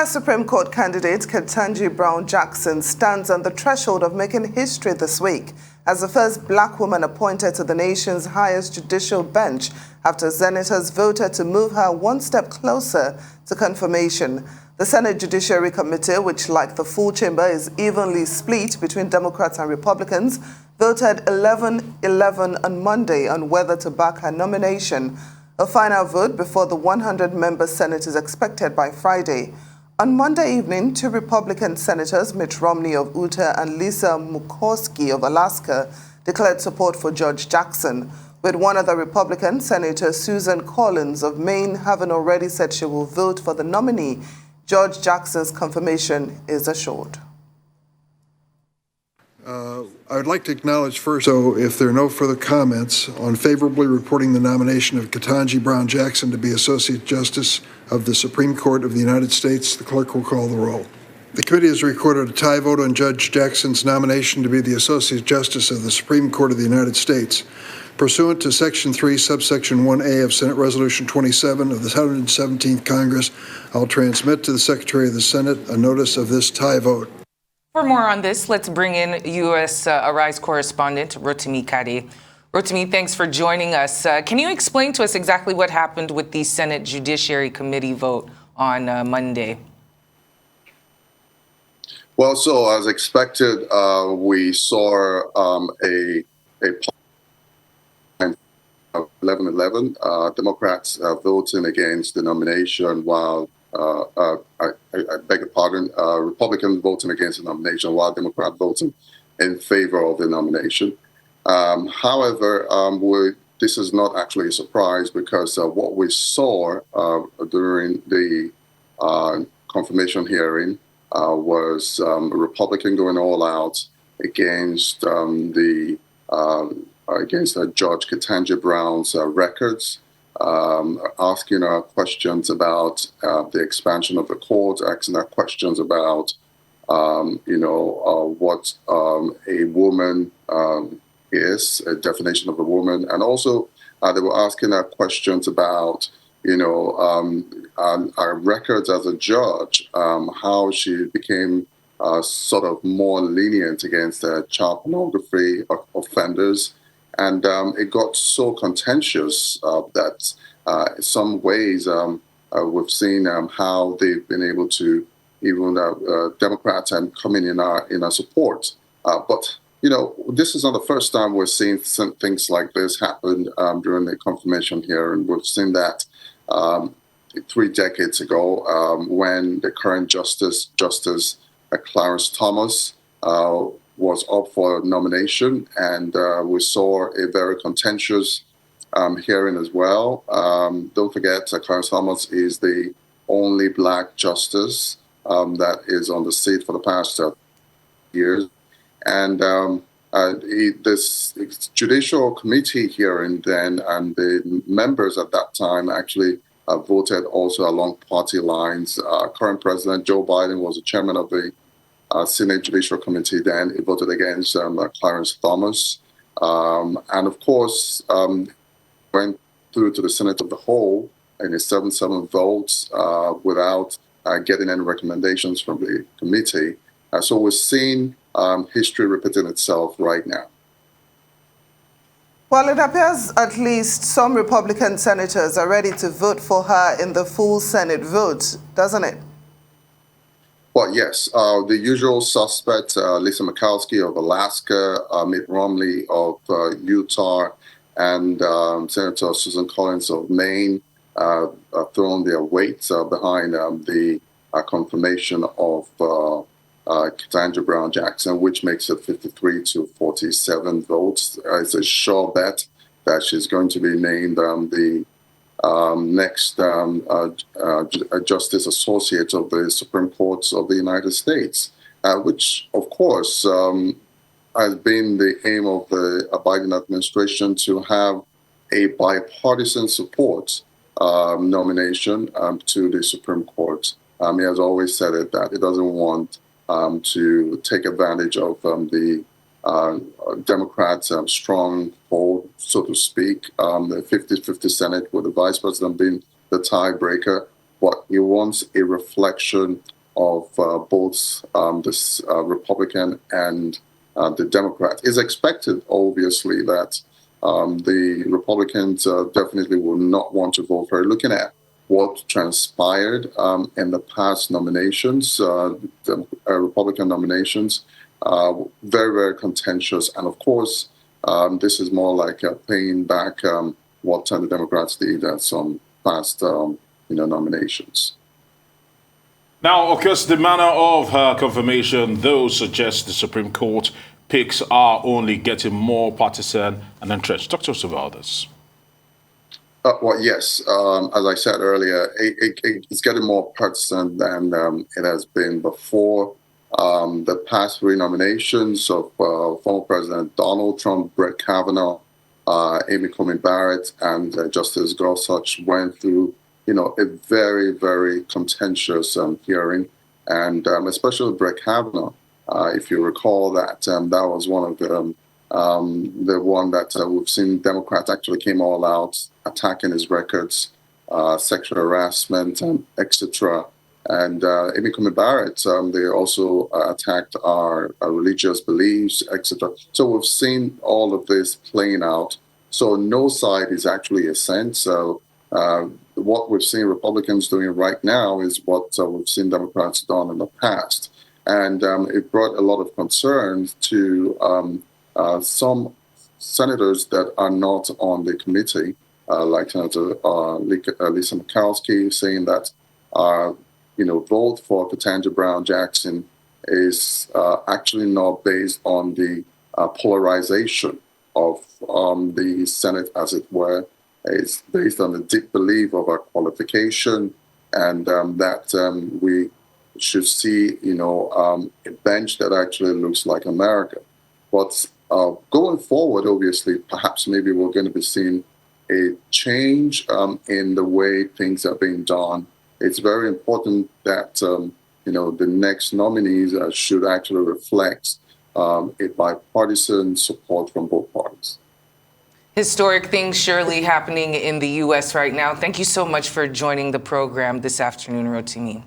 U.S. Supreme Court candidate Ketanji Brown Jackson stands on the threshold of making history this week as the first black woman appointed to the nation's highest judicial bench after senators voted to move her one step closer to confirmation. The Senate Judiciary Committee, which, like the full chamber, is evenly split between Democrats and Republicans, voted 11-11 on Monday on whether to back her nomination. A final vote before the 100-member Senate is expected by Friday. On Monday evening, two Republican senators, Mitt Romney of Utah and Lisa Murkowski of Alaska, declared support for Judge Jackson, with one other Republican, Senator Susan Collins of Maine, having already said she will vote for the nominee. Judge Jackson's confirmation is assured. I would like to acknowledge first, so if there are no further comments, on favorably reporting the nomination of Ketanji Brown Jackson to be Associate Justice of the Supreme Court of the United States. The clerk will call the roll. The committee has recorded a tie vote on Judge Jackson's nomination to be the Associate Justice of the Supreme Court of the United States. Pursuant to Section 3, subsection 1A of Senate Resolution 27 of the 117th Congress, I'll transmit to the Secretary of the Senate a notice of this tie vote. For more on this, let's bring in U.S. Arise correspondent Rotimi Kade. Rotimi, thanks for joining us. Can you explain to us exactly what happened with the Senate Judiciary Committee vote on Monday? Well, so as expected, we saw a 11-11, Democrats voting against the nomination while I beg your pardon, Republicans voting against the nomination while Democrats voting in favor of the nomination. However, this is not actually a surprise because what we saw during the confirmation hearing was a Republican going all out against against Judge Ketanji Brown's records, asking her questions about the expansion of the court, asking her questions about, what a woman is, a definition of a woman. And also they were asking her questions about, our records as a judge, how she became sort of more lenient against child pornography offenders. And it got so contentious that in some ways we've seen how they've been able to, even Democrats coming in our support. But, this is not the first time we're seeing things like this happen during the confirmation hearing. We've seen that 3 decades ago when the current Justice Clarence Thomas, was up for nomination, and we saw a very contentious hearing as well. Don't forget, Clarence Thomas is the only black justice that is on the seat for the past years. And this judicial committee hearing then, and the members at that time actually voted also along party lines. Current President Joe Biden was the chairman of the Senate Judicial Committee. Then he voted against Clarence Thomas. And of course, went through to the Senate of the whole in a 7-7 votes without getting any recommendations from the committee. So we're seeing history repeating itself right now. Well, it appears at least some Republican senators are ready to vote for her in the full Senate vote, doesn't it? Well, yes. The usual suspects, Lisa Murkowski of Alaska, Mitt Romney of Utah, and Senator Susan Collins of Maine thrown their weight behind the confirmation of Ketanji Brown Jackson, which makes it 53 to 47 votes. It's a sure bet that she's going to be named the next Justice Associate of the Supreme Court of the United States, which, of course, has been the aim of the Biden administration to have a bipartisan support nomination to the Supreme Court. He has always said it that he doesn't want to take advantage of the Democrats' strong hold, so to speak, the 50-50 Senate with the Vice President being the tiebreaker. but he wants a reflection of both this Republican and the Democrat. It's expected, obviously, that the Republicans definitely will not want to vote for it. Looking at what transpired in the past nominations, the Republican nominations, very, very contentious. And of course, this is more like paying back what the Democrats did at some past nominations. Now, of course, the manner of her confirmation, though, suggests the Supreme Court picks are only getting more partisan and entrenched. Talk to us about this. Well, yes. As I said earlier, it's getting more partisan than it has been before. The past three nominations of former President Donald Trump, Brett Kavanaugh, Amy Coney Barrett, and Justice Gorsuch went through, a very, very contentious hearing, and especially Brett Kavanaugh. If you recall that that was one of the one that we've seen Democrats actually came all out attacking his records, sexual harassment, etc. And Amy Coney Barrett, they also attacked our religious beliefs, etc. So we've seen all of this playing out. So no side is actually a saint. So what we've seen Republicans doing right now is what we've seen Democrats done in the past. And it brought a lot of concerns to some senators that are not on the committee, like Senator Lisa Murkowski, saying that vote for Ketanji Brown Jackson is actually not based on the polarization of the Senate, as it were. It's based on the deep belief of our qualification, and that we should see, a bench that actually looks like America. But going forward, obviously, perhaps maybe we're going to be seeing a change in the way things are being done. It's very important that, the next nominees should actually reflect a bipartisan support from both parties. Historic things surely happening in the U.S. right now. Thank you so much for joining the program this afternoon, Rotimi.